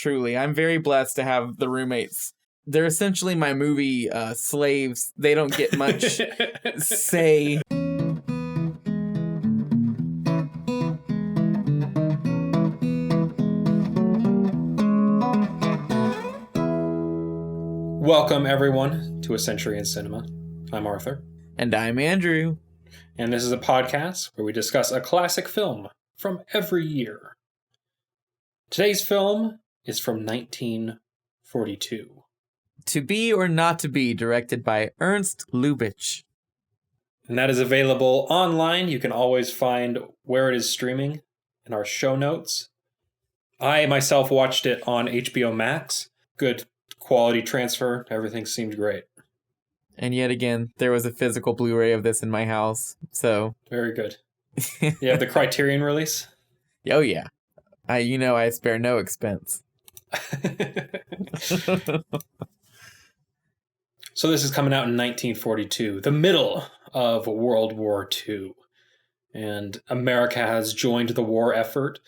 truly. I'm very blessed to have the roommates. They're essentially my movie slaves. They don't get much say. Welcome, everyone, to A Century in Cinema. I'm Arthur. And I'm Andrew. And this is a podcast where we discuss a classic film from every year. Today's film is from 1942. To Be or Not to Be, directed by Ernst Lubitsch. And that is available online. You can always find where it is streaming in our show notes. I myself watched it on HBO Max. Good quality transfer. Everything seemed great. And yet again, there was a physical Blu-ray of this in my house, so... Very good. You have the Criterion release? Oh, yeah. I spare no expense. So this is coming out in 1942, the middle of World War II. And America has joined the war effort.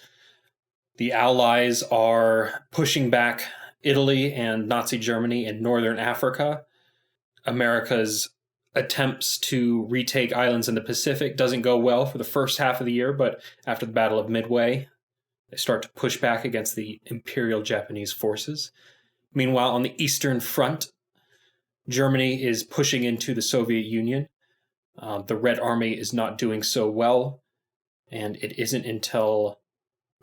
The Allies are pushing back Italy and Nazi Germany in northern Africa. America's attempts to retake islands in the Pacific doesn't go well for the first half of the year, but after the Battle of Midway, they start to push back against the Imperial Japanese forces. Meanwhile, on the Eastern Front, Germany is pushing into the Soviet Union. The Red Army is not doing so well, and it isn't until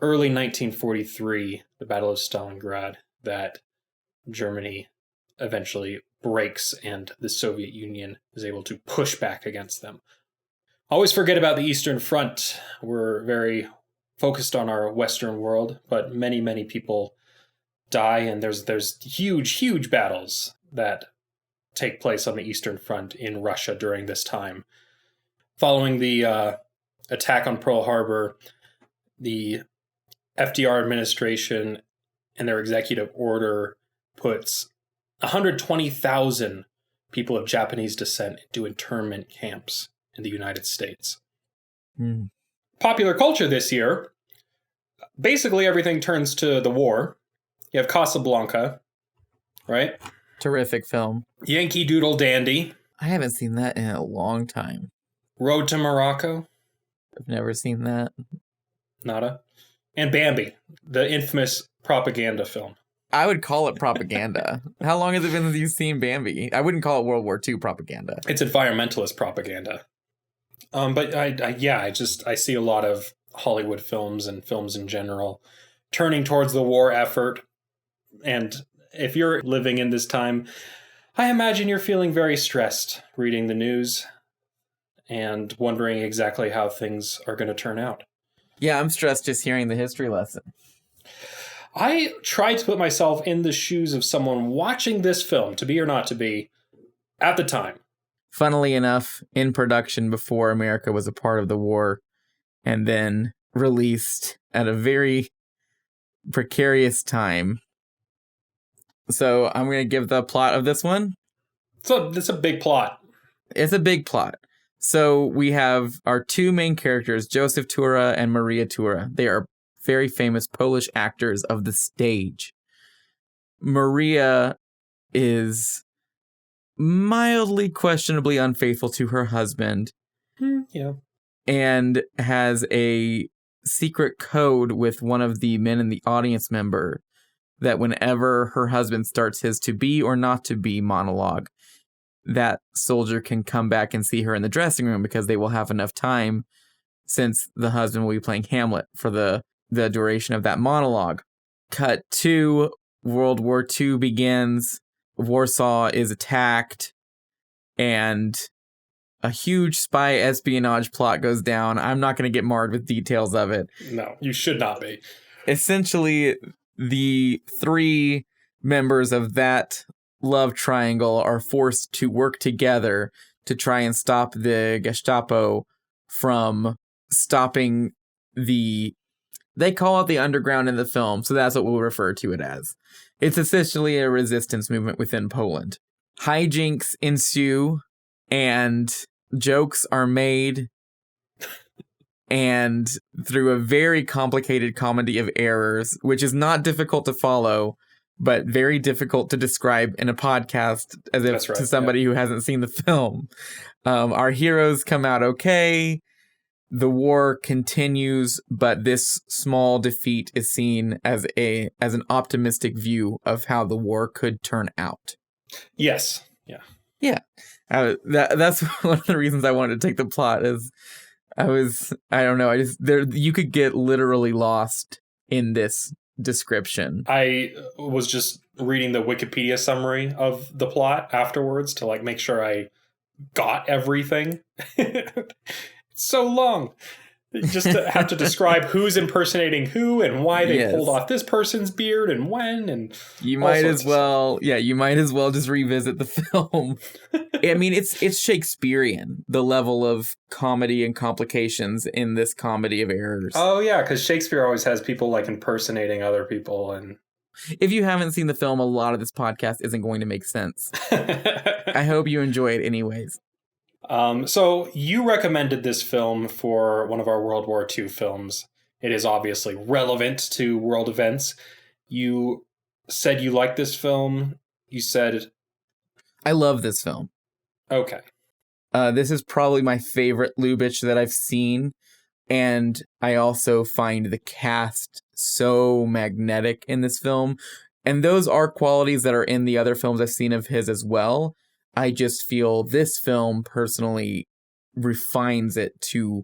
early 1943, the Battle of Stalingrad, that Germany eventually breaks and the Soviet Union is able to push back against them. Always forget about the Eastern Front. We're very focused on our Western world, but many, many people die, and there's huge battles that take place on the Eastern Front in Russia during this time. Following the attack on Pearl Harbor, the FDR administration and their executive order puts 120,000 people of Japanese descent into internment camps in the United States. Popular culture this year, basically everything turns to the war. You have Casablanca, right? Terrific film. Yankee Doodle Dandy. I haven't seen that in a long time. Road to Morocco. I've never seen that. Nada. And Bambi, the infamous propaganda film. I would call it propaganda. How long has it been since you've seen Bambi? I wouldn't call it World War II propaganda. It's environmentalist propaganda. But I see a lot of Hollywood films and films in general turning towards the war effort. And if you're living in this time, I imagine you're feeling very stressed reading the news and wondering exactly how things are going to turn out. Yeah, I'm stressed just hearing the history lesson. I tried to put myself in the shoes of someone watching this film, To Be or Not to Be, at the time. Funnily enough, in production before America was a part of the war, and then released at a very precarious time. So I'm going to give the plot of this one. So it's a big plot. It's a big plot. So we have our two main characters, Joseph Tura and Maria Tura. They are very famous Polish actors of the stage. Maria is mildly questionably unfaithful to her husband. Yeah. And has a secret code with one of the men in the audience member that whenever her husband starts his to be or not to be monologue, that soldier can come back and see her in the dressing room because they will have enough time since the husband will be playing Hamlet for the duration of that monologue. Cut to World War II begins. Warsaw is attacked and a huge spy espionage plot goes down. I'm not going to get marred with details of it. No, you should not be. Essentially, the three members of that love triangle are forced to work together to try and stop the Gestapo from stopping they call it the underground in the film, so that's what we'll refer to it as. It's essentially a resistance movement within Poland. Hijinks ensue and jokes are made and through a very complicated comedy of errors, which is not difficult to follow, but very difficult to describe in a podcast as if to somebody who hasn't seen the film. Our heroes come out okay. The war continues, but this small defeat is seen as an optimistic view of how the war could turn out. Yes. Yeah. Yeah. That's one of the reasons I wanted to take the plot is I don't know. You could get literally lost in this description. I was just reading the Wikipedia summary of the plot afterwards to like make sure I got everything. It's so long. Just to have to describe who's impersonating who and why they pulled off this person's beard and when, and you might as well just revisit the film. I mean, it's Shakespearean, the level of comedy and complications in this comedy of errors. Oh yeah, because Shakespeare always has people like impersonating other people, and if you haven't seen the film, a lot of this podcast isn't going to make sense. I hope you enjoy it anyways. So you recommended this film for one of our World War II films. It is obviously relevant to world events. You said you liked this film. You said... I love this film. Okay. This is probably my favorite Lubitsch that I've seen. And I also find the cast so magnetic in this film. And those are qualities that are in the other films I've seen of his as well. I just feel this film personally refines it to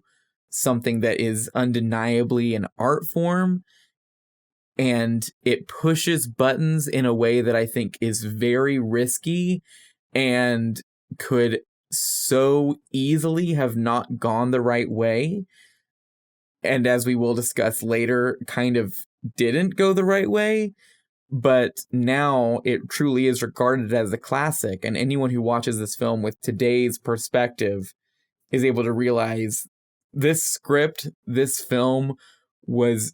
something that is undeniably an art form, and it pushes buttons in a way that I think is very risky and could so easily have not gone the right way. And as we will discuss later, kind of didn't go the right way. But now it truly is regarded as a classic, and anyone who watches this film with today's perspective is able to realize this script, this film was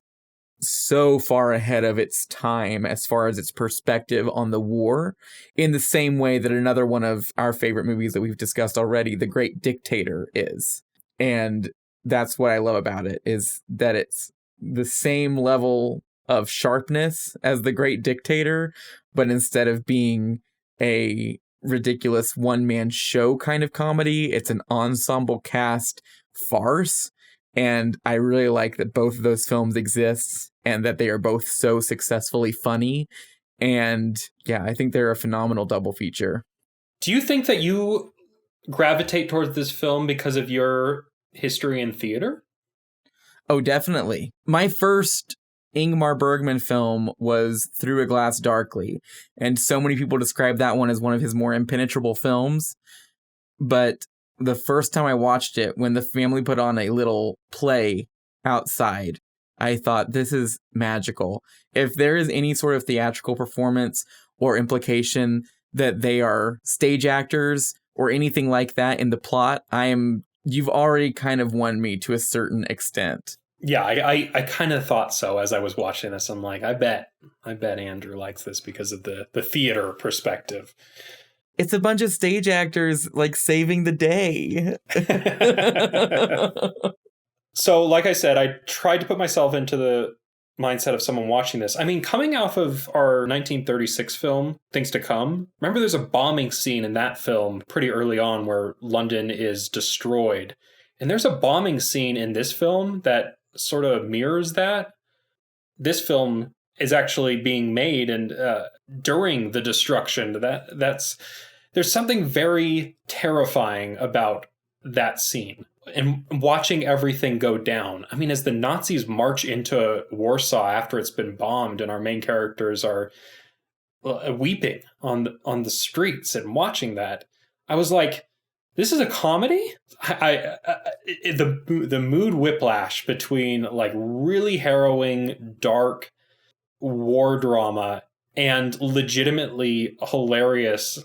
so far ahead of its time as far as its perspective on the war, in the same way that another one of our favorite movies that we've discussed already, The Great Dictator, is. And that's what I love about it, is that it's the same level of sharpness as The Great Dictator, but instead of being a ridiculous one-man show kind of comedy, it's an ensemble cast farce. And I really like that both of those films exist and that they are both so successfully funny. And yeah, I think they're a phenomenal double feature. Do you think that you gravitate towards this film because of your history in theater? Oh, definitely. My first Ingmar Bergman film was Through a Glass Darkly, and so many people describe that one as one of his more impenetrable films. But the first time I watched it, when the family put on a little play outside, I thought, this is magical. If there is any sort of theatrical performance or implication that they are stage actors or anything like that in the plot, you've already kind of won me to a certain extent. Yeah, I kind of thought so as I was watching this. I'm like, I bet Andrew likes this because of the theater perspective. It's a bunch of stage actors like saving the day. So, like I said, I tried to put myself into the mindset of someone watching this. I mean, coming off of our 1936 film, Things to Come, remember there's a bombing scene in that film pretty early on where London is destroyed. And there's a bombing scene in this film that sort of mirrors that. This film is actually being made and during the destruction. There's something very terrifying about that scene and watching everything go down. I mean, as the Nazis march into Warsaw after it's been bombed and our main characters are weeping on the streets and watching that, I was like, this is a comedy? The mood whiplash between like really harrowing, dark war drama and legitimately hilarious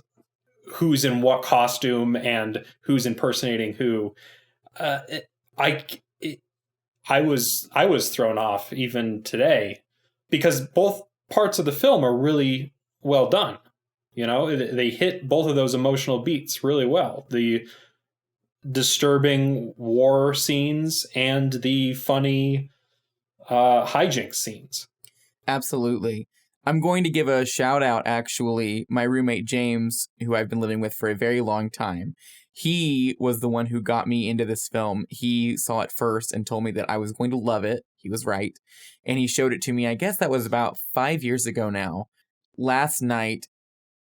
who's in what costume and who's impersonating who. I was thrown off even today because both parts of the film are really well done. You know, they hit both of those emotional beats really well. The disturbing war scenes and the funny hijinks scenes. Absolutely. I'm going to give a shout out, actually. My roommate James, who I've been living with for a very long time, he was the one who got me into this film. He saw it first and told me that I was going to love it. He was right. And he showed it to me, I guess that was about 5 years ago now. Last night,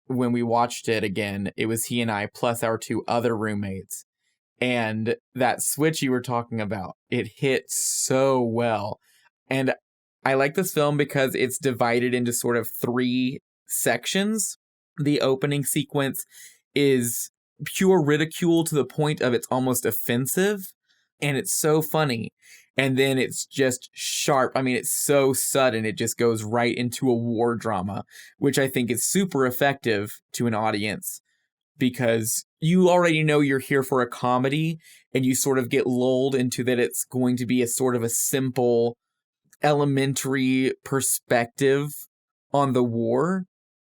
when we watched it again, it was he and I plus our 2 other roommates. And that switch you were talking about, it hit so well. And I like this film because it's divided into sort of 3 sections. The opening sequence is pure ridicule to the point of it's almost offensive, and it's so funny. And then it's just sharp. I mean, it's so sudden. It just goes right into a war drama, which I think is super effective to an audience because you already know you're here for a comedy, and you sort of get lulled into that it's going to be a sort of a simple, elementary perspective on the war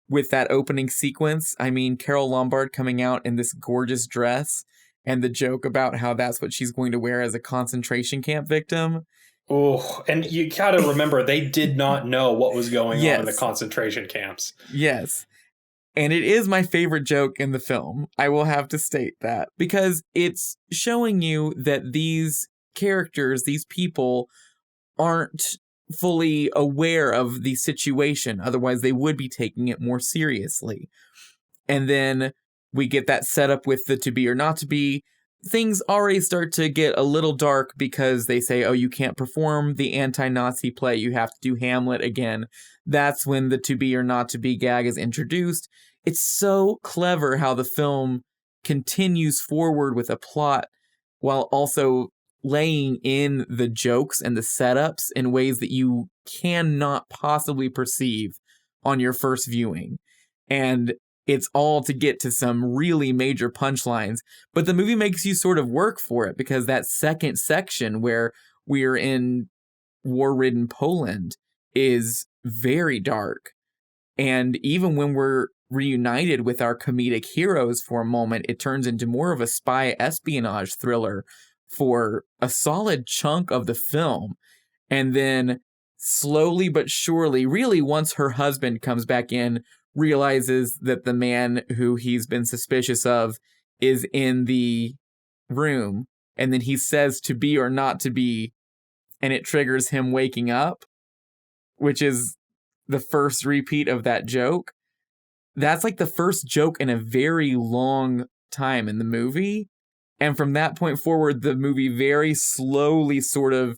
with that opening sequence. I mean, Carole Lombard coming out in this gorgeous dress and the joke about how that's what she's going to wear as a concentration camp victim. Oh, and you got to remember, they did not know what was going on in the Yes. concentration camps. Yes. And it is my favorite joke in the film. I will have to state that because it's showing you that these characters, these people, aren't fully aware of the situation. Otherwise, they would be taking it more seriously. And then we get that setup with the to be or not to be. Things already start to get a little dark because they say, oh, you can't perform the anti-Nazi play. You have to do Hamlet again. That's when the to be or not to be gag is introduced. It's so clever how the film continues forward with a plot while also laying in the jokes and the setups in ways that you cannot possibly perceive on your first viewing. And it's all to get to some really major punchlines. But the movie makes you sort of work for it because that second section where we're in war-ridden Poland is very dark. And even when we're reunited with our comedic heroes for a moment, it turns into more of a spy espionage thriller for a solid chunk of the film. And then slowly but surely, really once her husband comes back in, realizes that the man who he's been suspicious of is in the room, and then he says to be or not to be, and it triggers him waking up, which is the first repeat of that joke. That's like the first joke in a very long time in the movie. And from that point forward, the movie very slowly sort of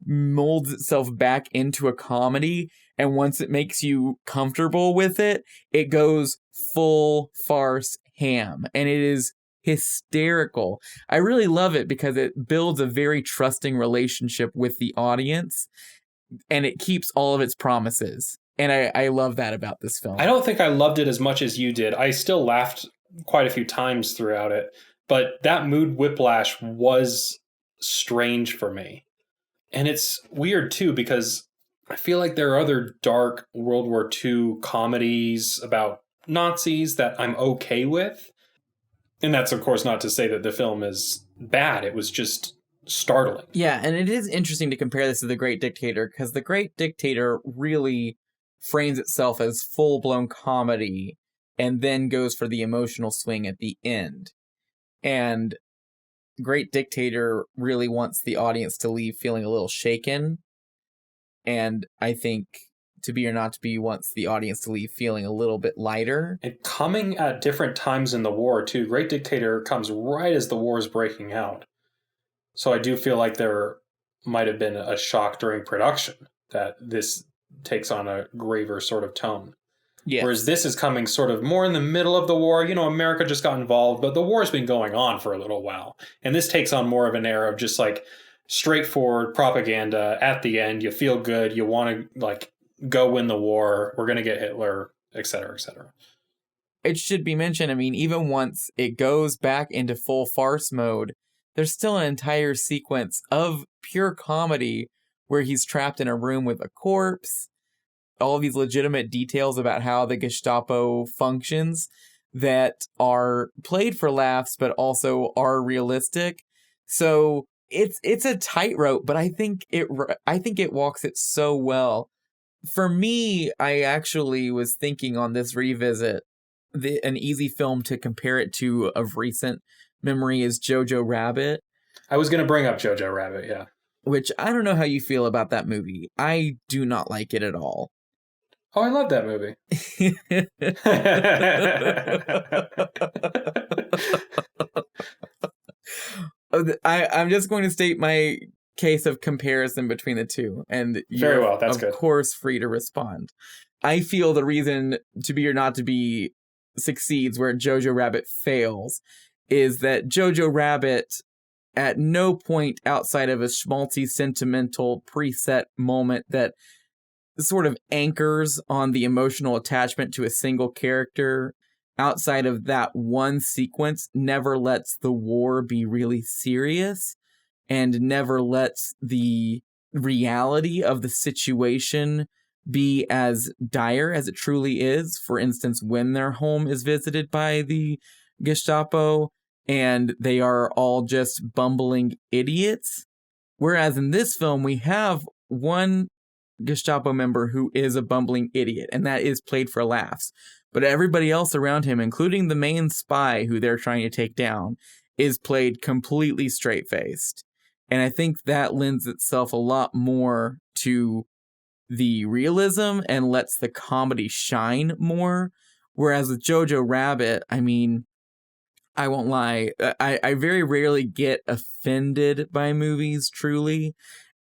molds itself back into a comedy. And once it makes you comfortable with it, it goes full farce ham. And it is hysterical. I really love it because it builds a very trusting relationship with the audience. And it keeps all of its promises. And I love that about this film. I don't think I loved it as much as you did. I still laughed quite a few times throughout it. But that mood whiplash was strange for me. And it's weird, too, because I feel like there are other dark World War II comedies about Nazis that I'm okay with. And that's, of course, not to say that the film is bad. It was just startling. Yeah, and it is interesting to compare this to The Great Dictator, because The Great Dictator really frames itself as full-blown comedy and then goes for the emotional swing at the end. And Great Dictator really wants the audience to leave feeling a little shaken. And I think To Be or Not to Be wants the audience to leave feeling a little bit lighter. And coming at different times in the war, too. Great Dictator comes right as the war is breaking out. So I do feel like there might have been a shock during production that this takes on a graver sort of tone. Yes. Whereas this is coming sort of more in the middle of the war. You know, America just got involved, but the war's been going on for a little while. And this takes on more of an era of just like straightforward propaganda. At the end, you feel good. You want to like go win the war. We're going to get Hitler, et cetera, et cetera. It should be mentioned, I mean, even once it goes back into full farce mode, there's still an entire sequence of pure comedy where he's trapped in a room with a corpse. All of these legitimate details about how the Gestapo functions that are played for laughs, but also are realistic. So it's a tightrope, but I think it walks it so well. For me, I actually was thinking on this revisit, an easy film to compare it to of recent memory is Jojo Rabbit. I was going to bring up Jojo Rabbit, yeah. Which I don't know how you feel about that movie. I do not like it at all. Oh, I love that movie. I'm just going to state my case of comparison between the two, and very well. That's good. Of course, free to respond. I feel the reason To Be or Not to Be succeeds where Jojo Rabbit fails is that Jojo Rabbit, at no point outside of a schmaltzy, sentimental preset moment that sort of anchors on the emotional attachment to a single character, outside of that one sequence, never lets the war be really serious and never lets the reality of the situation be as dire as it truly is. For instance, when their home is visited by the Gestapo and they are all just bumbling idiots. Whereas in this film, we have one Gestapo member who is a bumbling idiot, and that is played for laughs. But everybody else around him, including the main spy who they're trying to take down, is played completely straight-faced. And I think that lends itself a lot more to the realism and lets the comedy shine more. Whereas with Jojo Rabbit, I mean, I won't lie, I very rarely get offended by movies, truly.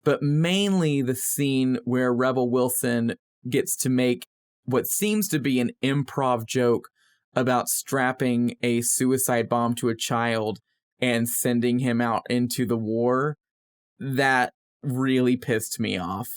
But mainly the scene where Rebel Wilson gets to make what seems to be an improv joke about strapping a suicide bomb to a child and sending him out into the war, that really pissed me off.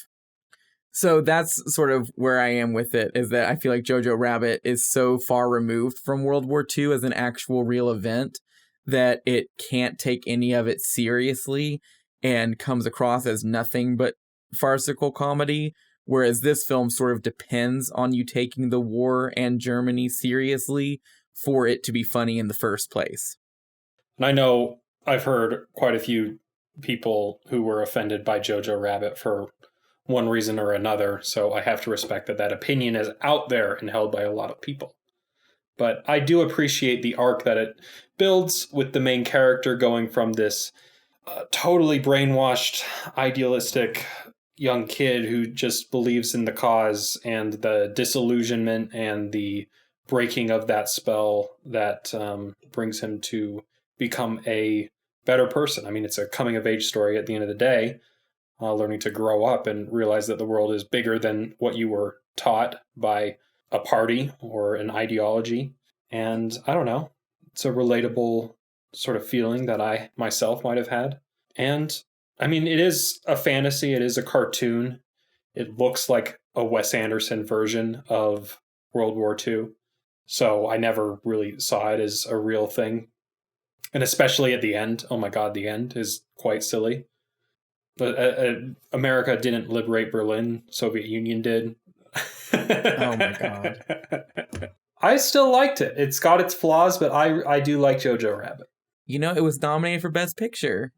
So that's sort of where I am with it, is that I feel like Jojo Rabbit is so far removed from World War II as an actual real event that it can't take any of it seriously and comes across as nothing but farcical comedy, whereas this film sort of depends on you taking the war and Germany seriously for it to be funny in the first place. And I know I've heard quite a few people who were offended by Jojo Rabbit for one reason or another, so I have to respect that opinion is out there and held by a lot of people. But I do appreciate the arc that it builds with the main character going from this totally brainwashed, idealistic young kid who just believes in the cause, and the disillusionment and the breaking of that spell that brings him to become a better person. I mean, it's a coming-of-age story at the end of the day, learning to grow up and realize that the world is bigger than what you were taught by a party or an ideology. And I don't know, it's a relatable sort of feeling that I myself might have had. And I mean, it is a fantasy, it is a cartoon. It looks like a Wes Anderson version of World War II. So I never really saw it as a real thing. And especially at the end, oh my God, the end is quite silly. But America didn't liberate Berlin, Soviet Union did. Oh my God. I still liked it. It's got its flaws, but I do like Jojo Rabbit. You know, it was nominated for Best Picture.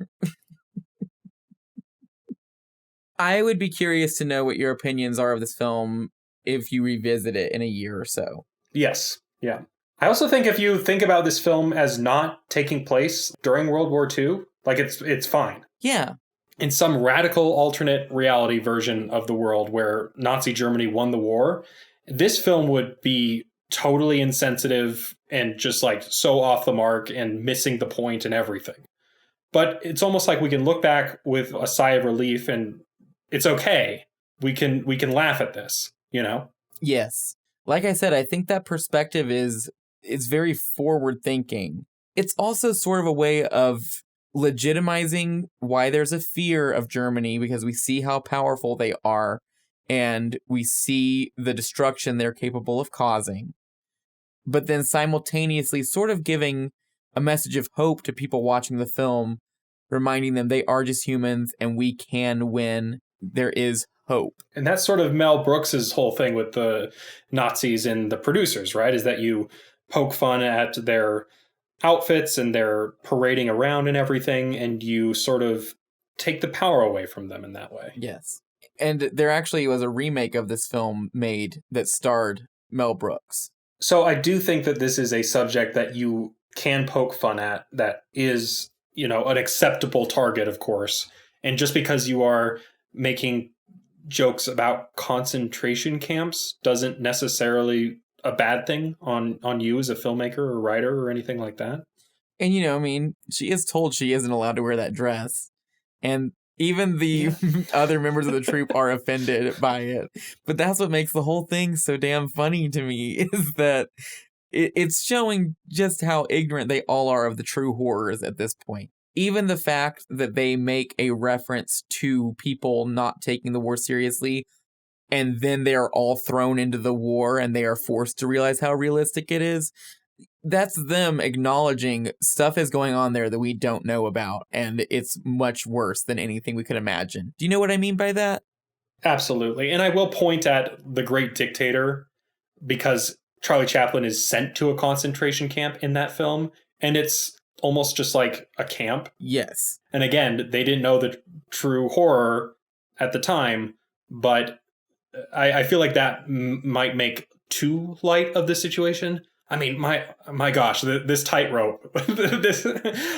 I would be curious to know what your opinions are of this film if you revisit it in a year or so. Yes, yeah. I also think if you think about this film as not taking place during World War II, like it's fine. Yeah. In some radical alternate reality version of the world where Nazi Germany won the war, this film would be totally insensitive and just like so off the mark and missing the point and everything. But it's almost like we can look back with a sigh of relief and it's okay. We can laugh at this, you know? Yes. Like I said, I think that perspective is very forward thinking. It's also sort of a way of legitimizing why there's a fear of Germany, because we see how powerful they are and we see the destruction they're capable of causing. But then simultaneously sort of giving a message of hope to people watching the film, reminding them they are just humans and we can win. There is hope. And that's sort of Mel Brooks's whole thing with the Nazis and the producers, right? Is that you poke fun at their outfits and their parading around and everything, and you sort of take the power away from them in that way. Yes. And there actually was a remake of this film made that starred Mel Brooks. So I do think that this is a subject that you can poke fun at, that is, an acceptable target, of course. And just because you are making jokes about concentration camps doesn't necessarily a bad thing on you as a filmmaker or writer or anything like that. And she is told she isn't allowed to wear that dress. And even the other members of the troupe are offended by it. But that's what makes the whole thing so damn funny to me, is that it's showing just how ignorant they all are of the true horrors at this point. Even the fact that they make a reference to people not taking the war seriously, and then they are all thrown into the war and they are forced to realize how realistic it is. That's them acknowledging stuff is going on there that we don't know about, and it's much worse than anything we could imagine. Do you know what I mean by that? Absolutely. And I will point at The Great Dictator, because Charlie Chaplin is sent to a concentration camp in that film, and it's almost just like a camp. Yes. And again, they didn't know the true horror at the time, but I feel like that might make too light of the situation. I mean, my gosh, this tightrope this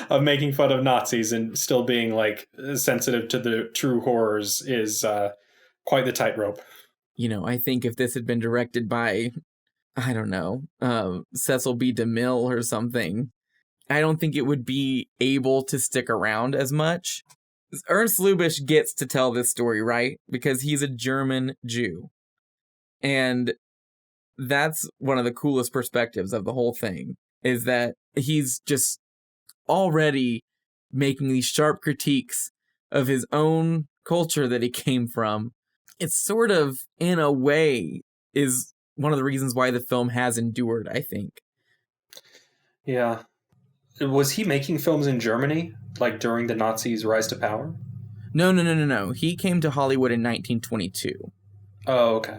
of making fun of Nazis and still being like sensitive to the true horrors is quite the tightrope. I think if this had been directed by, I don't know, Cecil B. DeMille or something, I don't think it would be able to stick around as much. Ernst Lubitsch gets to tell this story, right? Because he's a German Jew. And that's one of the coolest perspectives of the whole thing, is that he's just already making these sharp critiques of his own culture that he came from. It's sort of, in a way, is one of the reasons why the film has endured, I think. Yeah. Was he making films in Germany, like during the Nazis' rise to power? No. He came to Hollywood in 1922. Oh, okay.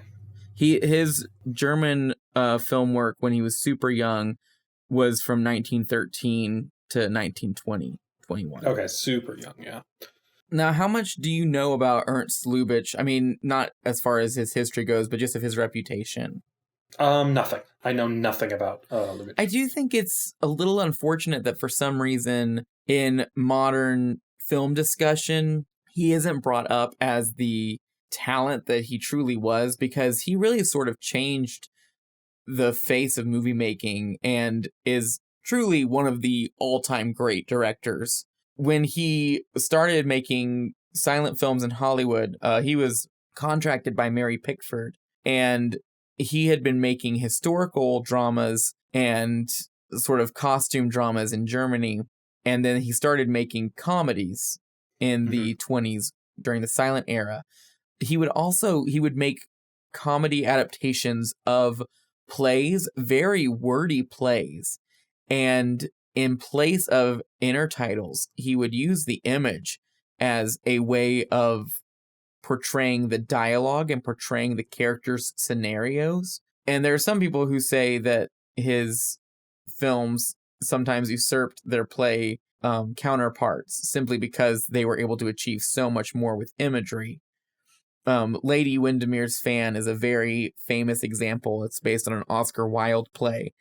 His German film work when he was super young was from 1913 to 1920, 21. Okay, super young, yeah. Now, how much do you know about Ernst Lubitsch? I mean, not as far as his history goes, but just of his reputation. Nothing. I know nothing about Lubitsch. I do think it's a little unfortunate that for some reason in modern film discussion, he isn't brought up as the talent that he truly was, because he really sort of changed the face of movie making and is truly one of the all-time great directors. When he started making silent films in Hollywood, he was contracted by Mary Pickford, and he had been making historical dramas and sort of costume dramas in Germany, and then he started making comedies in the 20s during the silent era. He would make comedy adaptations of plays, very wordy plays, and in place of inner titles, he would use the image as a way of portraying the dialogue and portraying the characters' scenarios. And there are some people who say that his films sometimes usurped their play counterparts simply because they were able to achieve so much more with imagery. Lady Windermere's Fan is a very famous example. It's based on an Oscar Wilde play.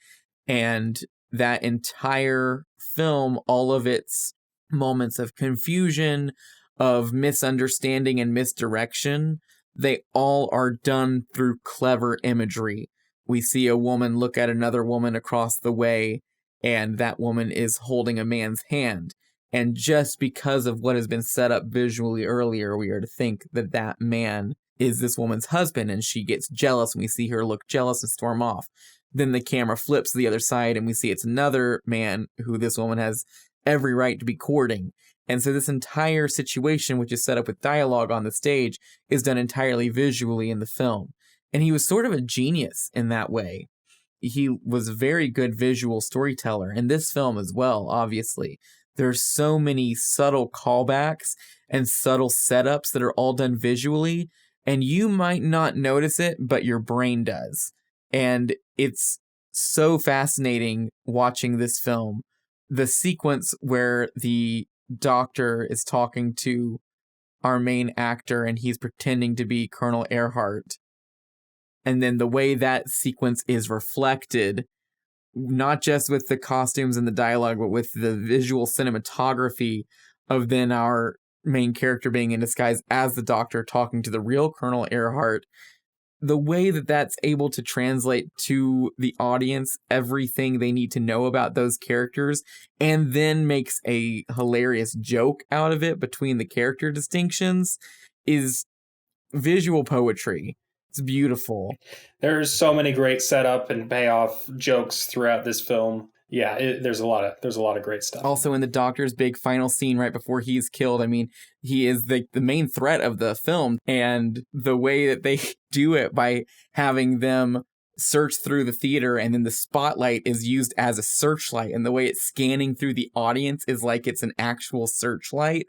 And that entire film, all of its moments of confusion, of misunderstanding and misdirection, they all are done through clever imagery. We see a woman look at another woman across the way, and that woman is holding a man's hand. And just because of what has been set up visually earlier, we are to think that that man is this woman's husband, and she gets jealous, and we see her look jealous and storm off. Then the camera flips to the other side, and we see it's another man who this woman has every right to be courting. And so this entire situation, which is set up with dialogue on the stage, is done entirely visually in the film. And he was sort of a genius in that way. He was a very good visual storyteller, in this film as well, obviously. There's so many subtle callbacks and subtle setups that are all done visually, and you might not notice it, but your brain does. And it's so fascinating watching this film. The sequence where the doctor is talking to our main actor and he's pretending to be Colonel Earhart. And then the way that sequence is reflected, not just with the costumes and the dialogue, but with the visual cinematography of then our main character being in disguise as the doctor talking to the real Colonel Earhart. The way that that's able to translate to the audience everything they need to know about those characters, and then makes a hilarious joke out of it between the character distinctions, is visual poetry. It's beautiful. There's so many great setup and payoff jokes throughout this film. Yeah, there's a lot of great stuff. Also, in the doctor's big final scene right before he's killed, I mean, he is the main threat of the film, and the way that they do it by having them search through the theater, and then the spotlight is used as a searchlight, and the way it's scanning through the audience is like it's an actual searchlight.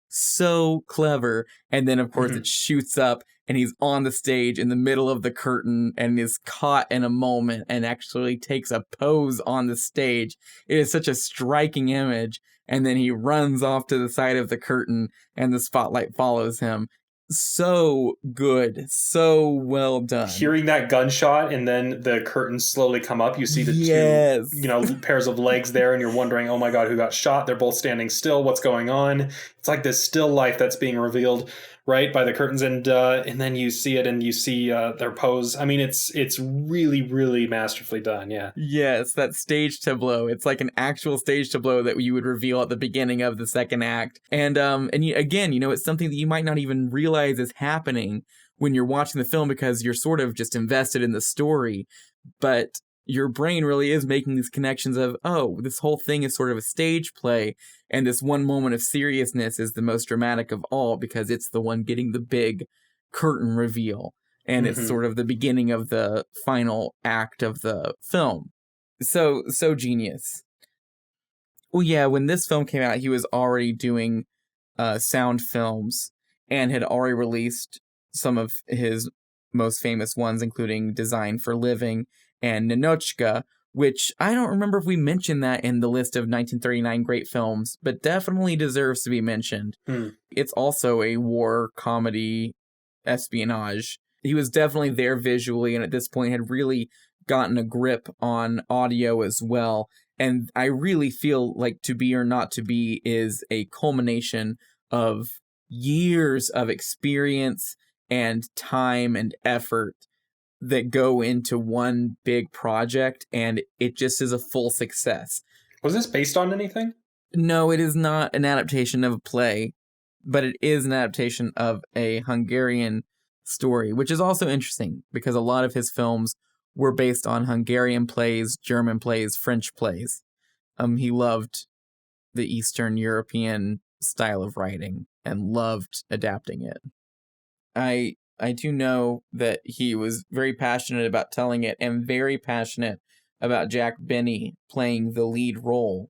So clever. And then, of course, it shoots up, and he's on the stage in the middle of the curtain and is caught in a moment and actually takes a pose on the stage. It is such a striking image. And then he runs off to the side of the curtain and the spotlight follows him. So good. So well done. Hearing that gunshot and then the curtains slowly come up, you see the two, pairs of legs there, and you're wondering, oh my God, who got shot? They're both standing still. What's going on? It's like this still life that's being revealed, right, by the curtains, and then you see it, and you see their pose. I mean, it's really, really masterfully done. Yeah. Yes, that stage tableau. It's like an actual stage tableau that you would reveal at the beginning of the second act. And again, it's something that you might not even realize is happening when you're watching the film because you're sort of just invested in the story. But your brain really is making these connections of, oh, this whole thing is sort of a stage play, and this one moment of seriousness is the most dramatic of all because it's the one getting the big curtain reveal, and it's sort of the beginning of the final act of the film. So genius. Well, yeah, when this film came out, he was already doing sound films and had already released some of his most famous ones, including Design for Living and Ninotchka, which I don't remember if we mentioned that in the list of 1939 great films, but definitely deserves to be mentioned. It's also a war comedy espionage. He was definitely there visually, and at this point had really gotten a grip on audio as well. And I really feel like To Be or Not to Be is a culmination of years of experience and time and effort that go into one big project, and it just is a full success. Was this based on anything? No, it is not an adaptation of a play, but it is an adaptation of a Hungarian story, which is also interesting because a lot of his films were based on Hungarian plays, German plays, French plays. He loved the Eastern European style of writing and loved adapting it. I do know that he was very passionate about telling it and very passionate about Jack Benny playing the lead role.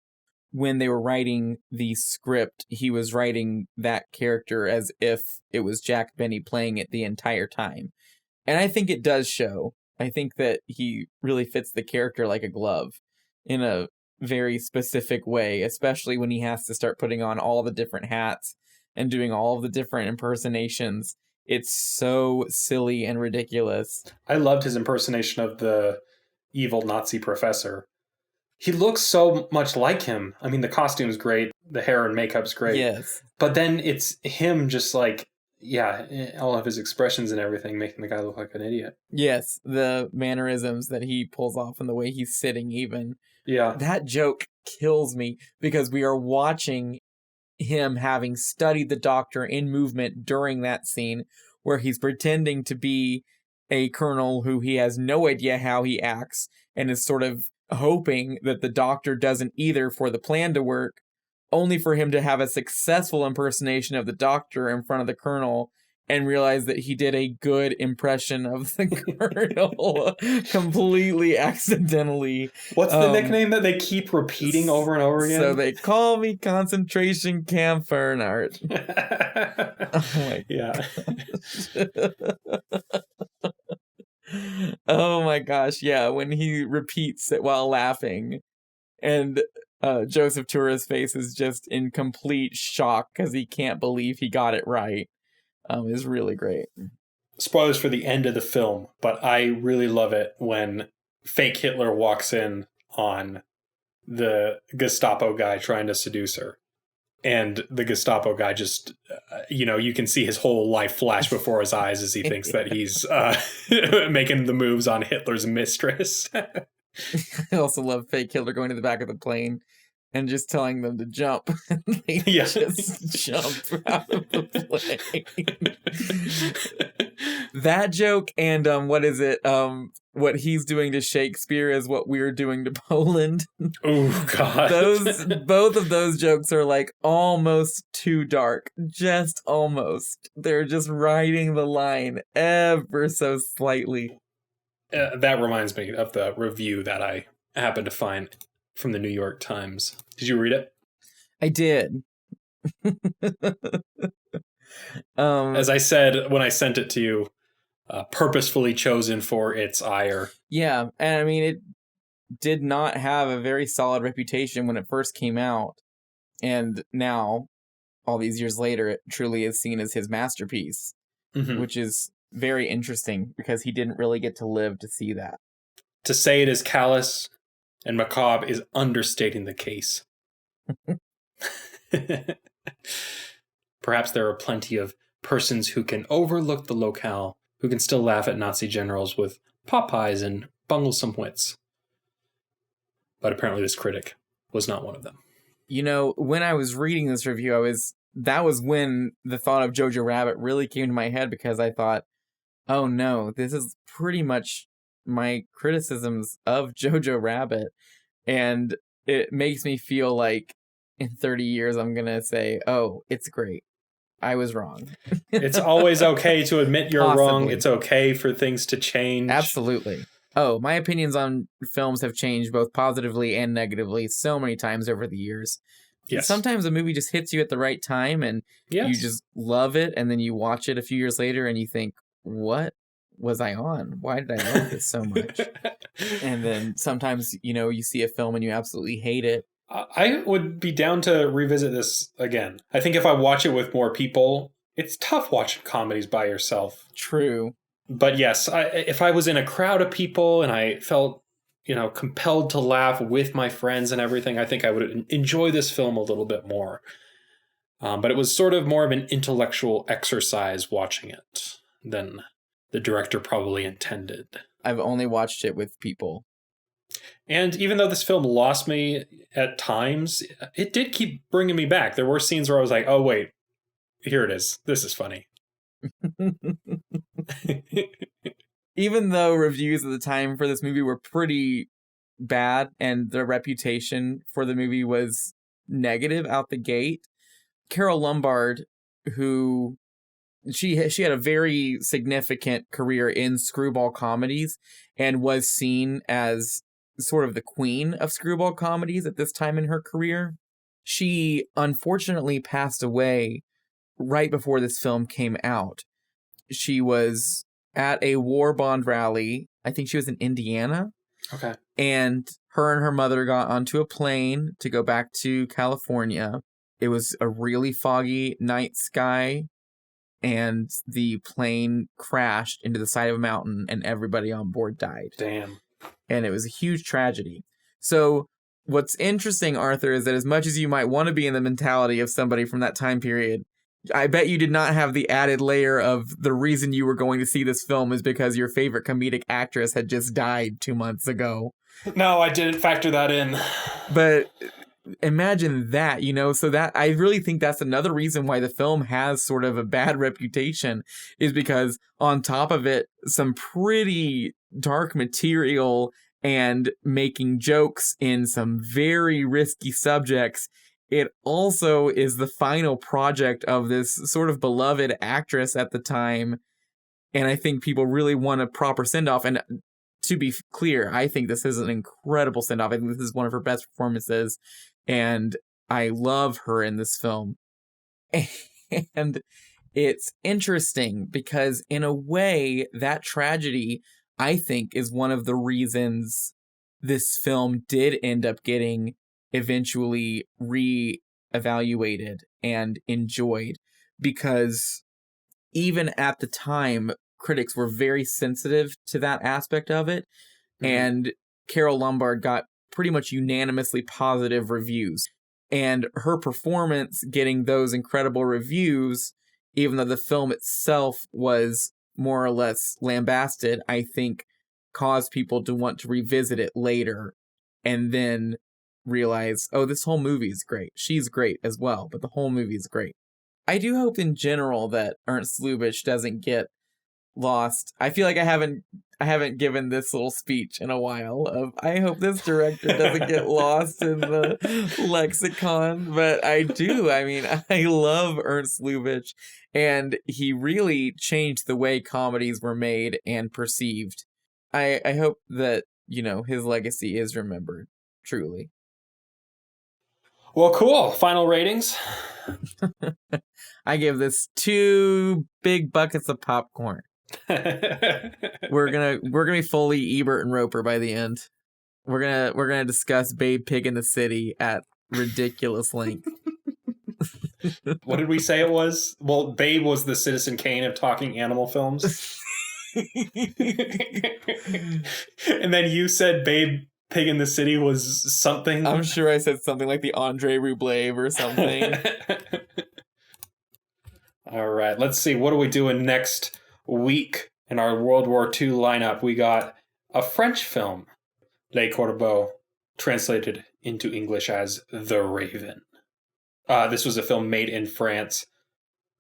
When they were writing the script, he was writing that character as if it was Jack Benny playing it the entire time. And I think it does show. I think that he really fits the character like a glove in a very specific way, especially when he has to start putting on all the different hats and doing all of the different impersonations. It's so silly and ridiculous. I loved his impersonation of the evil Nazi professor. He looks so much like him. I mean, the costume's great. The hair and makeup's great. Yes. But then it's him just like, all of his expressions and everything making the guy look like an idiot. Yes, the mannerisms that he pulls off and the way he's sitting even. Yeah. That joke kills me because we are watching him having studied the Doctor in movement during that scene where he's pretending to be a colonel who he has no idea how he acts and is sort of hoping that the Doctor doesn't either for the plan to work, only for him to have a successful impersonation of the Doctor in front of the colonel and realize that he did a good impression of the colonel completely accidentally. What's the nickname that they keep repeating over and over again? So they call me Concentration Camp Bernard. Oh my yeah. Oh my gosh, yeah, when he repeats it while laughing, and Joseph Tura's face is just in complete shock because he can't believe he got it right, is really great. Spoilers for the end of the film, but I really love it when fake Hitler walks in on the Gestapo guy trying to seduce her. And the Gestapo guy just, you can see his whole life flash before his eyes as he thinks that he's making the moves on Hitler's mistress. I also love fake Hitler going to the back of the plane and just telling them to jump. They just jump out of the plane. That joke and what is it? What he's doing to Shakespeare is what we're doing to Poland. Oh God. Both of those jokes are like almost too dark. Just almost. They're just riding the line ever so slightly. That reminds me of the review that I happened to find from the New York Times. Did you read it? I did. As I said when I sent it to you, purposefully chosen for its ire. Yeah, and I mean, it did not have a very solid reputation when it first came out. And now, all these years later, it truly is seen as his masterpiece, which is very interesting because he didn't really get to live to see that. To say it is callous and macabre is understating the case. Perhaps there are plenty of persons who can overlook the locale, who can still laugh at Nazi generals with Popeyes and bunglesome wits. But apparently this critic was not one of them. When I was reading this review, that was when the thought of Jojo Rabbit really came to my head, because I thought, oh no, this is pretty much my criticisms of Jojo Rabbit. And it makes me feel like in 30 years, I'm going to say, oh, it's great. I was wrong. It's always okay to admit you're Possibly. wrong. It's okay for things to change. Absolutely. Oh, my opinions on films have changed both positively and negatively so many times over the years. Yes. Sometimes a movie just hits you at the right time and you just love it, and then you watch it a few years later and you think, what was I on? Why did I love this so much? And then sometimes, you see a film and you absolutely hate it. I would be down to revisit this again. I think if I watch it with more people, it's tough watching comedies by yourself. True. But yes, if I was in a crowd of people and I felt, compelled to laugh with my friends and everything, I think I would enjoy this film a little bit more. But it was sort of more of an intellectual exercise watching it than the director probably intended. I've only watched it with people. And even though this film lost me at times, it did keep bringing me back. There were scenes where I was like, oh, wait, here it is. This is funny. Even though reviews at the time for this movie were pretty bad and the reputation for the movie was negative out the gate, Carole Lombard, who she had a very significant career in screwball comedies and was seen as sort of the queen of screwball comedies at this time in her career. She unfortunately passed away right before this film came out. She was at a war bond rally. I think she was in Indiana. Okay. And her mother got onto a plane to go back to California. It was a really foggy night sky, and the plane crashed into the side of a mountain and everybody on board died. Damn. And it was a huge tragedy. So what's interesting, Arthur, is that as much as you might want to be in the mentality of somebody from that time period, I bet you did not have the added layer of the reason you were going to see this film is because your favorite comedic actress had just died 2 months ago. No, I didn't factor that in. But imagine that, so that I really think that's another reason why the film has sort of a bad reputation, is because on top of it, some pretty dark material and making jokes in some very risky subjects, it also is the final project of this sort of beloved actress at the time. And I think people really want a proper send-off. And to be clear, I think this is an incredible send-off. I think this is one of her best performances. And I love her in this film. And it's interesting because in a way, that tragedy I think is one of the reasons this film did end up getting eventually re-evaluated and enjoyed, because even at the time, critics were very sensitive to that aspect of it, and Carole Lombard got pretty much unanimously positive reviews. And her performance getting those incredible reviews, even though the film itself was more or less lambasted, I think caused people to want to revisit it later and then realize, oh, this whole movie is great. She's great as well, but the whole movie is great. I do hope in general that Ernst Lubitsch doesn't get lost. I feel like I haven't given this little speech in a while of I hope this director doesn't get lost in the lexicon, but I do. I mean, I love Ernst Lubitsch, and he really changed the way comedies were made and perceived. I hope that, his legacy is remembered, truly. Well, cool. Final ratings? I give this 2 big buckets of popcorn. We're gonna be fully Ebert and Roper by the end. We're gonna discuss Babe Pig in the City at ridiculous length. What did we say it was? Well, Babe was the Citizen Kane of talking animal films. And then you said Babe Pig in the City was something. I'm sure I said something like the Andre Rublev or something. All right, let's see. What are we doing next week in our World War II lineup? We got a French film, Les Corbeaux, translated into English as The Raven. This was a film made in France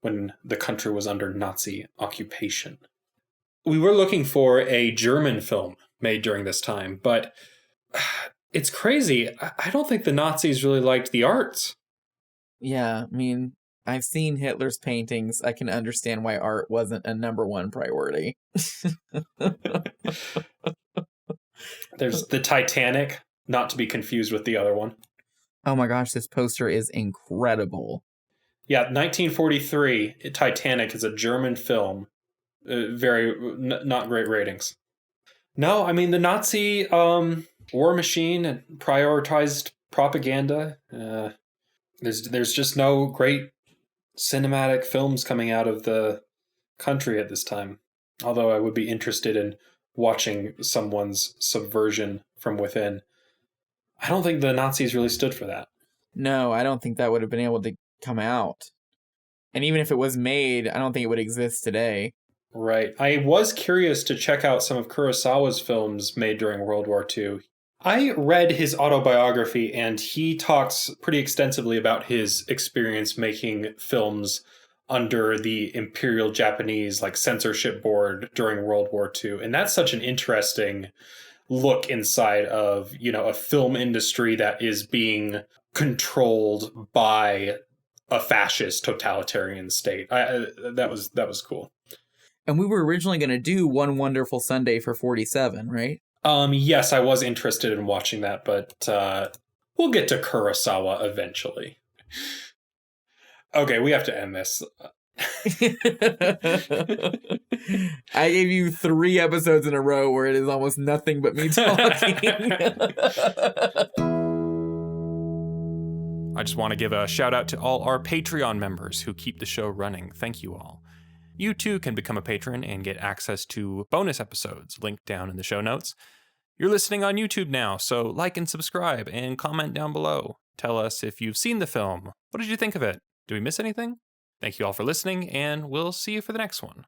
when the country was under Nazi occupation. We were looking for a German film made during this time, but it's crazy. I don't think the Nazis really liked the arts. Yeah, I mean, I've seen Hitler's paintings. I can understand why art wasn't a number one priority. There's the Titanic, not to be confused with the other one. Oh my gosh, this poster is incredible. Yeah, 1943, Titanic is a German film. Not great ratings. No, I mean, the Nazi war machine prioritized propaganda. There's just no great cinematic films coming out of the country at this time. Although I would be interested in watching someone's subversion from within. I don't think the Nazis really stood for that. No, I don't think that would have been able to come out. And even if it was made, I don't think it would exist today. Right. I was curious to check out some of Kurosawa's films made during World War II. I read his autobiography, and he talks pretty extensively about his experience making films under the Imperial Japanese censorship board during World War II. And that's such an interesting look inside of, a film industry that is being controlled by a fascist totalitarian state. That was cool. And we were originally going to do One Wonderful Sunday for 47, right? Yes, I was interested in watching that, but we'll get to Kurosawa eventually. Okay, we have to end this. I gave you 3 episodes in a row where it is almost nothing but me talking. I just want to give a shout out to all our Patreon members who keep the show running. Thank you all. You too can become a patron and get access to bonus episodes linked down in the show notes. You're listening on YouTube now, so like and subscribe and comment down below. Tell us if you've seen the film. What did you think of it? Did we miss anything? Thank you all for listening, and we'll see you for the next one.